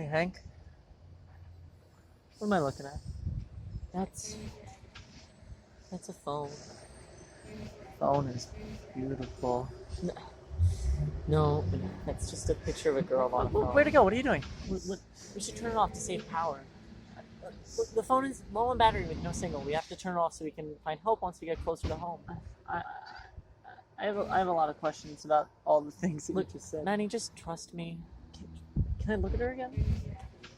Hey, Hank. What am I looking at? That's a phone. Phone is beautiful. No, that's just a picture of a girl on a phone. Where'd it go? What are you doing? We should turn it off to save power. Look, the phone is low on battery with no signal. We have to turn it off so we can find help once we get closer to home. I have a lot of questions about all the things that Look, you just said. Manny, just trust me. Can I look at her again?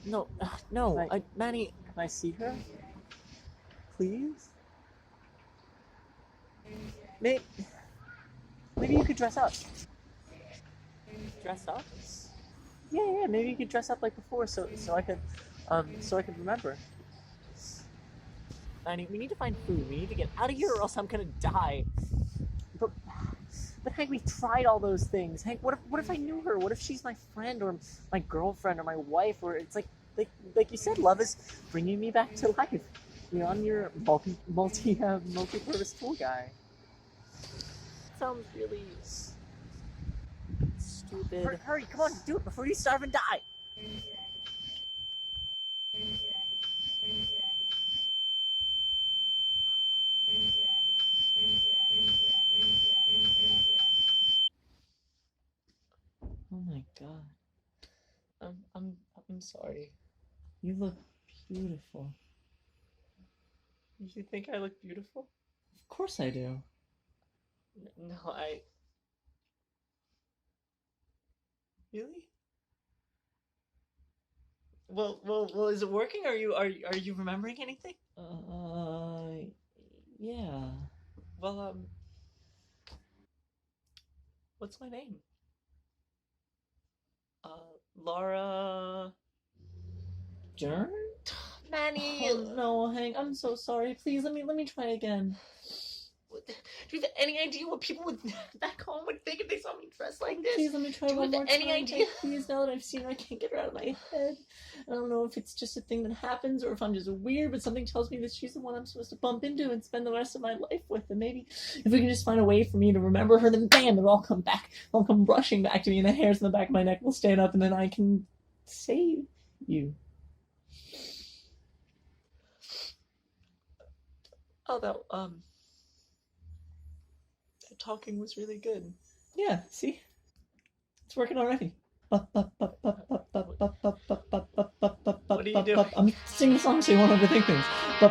No, Manny. Can I see her? Please? Maybe you could dress up. Dress up? Yeah, maybe you could dress up like before so I could remember. Manny, we need to find food. We need to get out of here or else I'm gonna die. But Hank, we tried all those things. Hank, what if I knew her? What if she's my friend or my girlfriend or my wife? Or it's like you said, love is bringing me back to life. I'm your multi-purpose tool guy. Sounds really stupid. Hurry, come on, do it before you starve and die. Oh my god. I'm sorry. You look beautiful. You think I look beautiful? Of course I do. No, Really? Well, is it working? Are you remembering anything? Yeah. Well, what's my name? Laura Dern? Manny! Oh no, Hank, I'm so sorry. Please let me try again. Do you have any idea what people would back home would think if they saw me dressed like this? Please let me try Do you one have more any time. idea? Hank, please, now that I've seen her, I can't get her out of my head. I don't know if it's just a thing that happens or if I'm just weird, but something tells me that she's the one I'm supposed to bump into and spend the rest of my life with. And maybe if we can just find a way for me to remember her, then bam, it'll all come back. It'll come rushing back to me, and the hairs on the back of my neck will stand up, and then I can save you. Oh, that talking was really good. Yeah, see? It's working already. What are you doing? I'm singing songs so you won't overthink things. The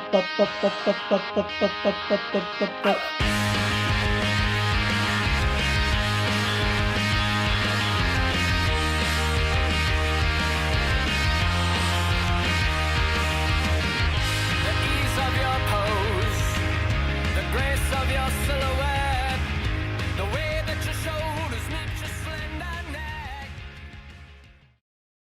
ease of your pose, the grace of your silhouette.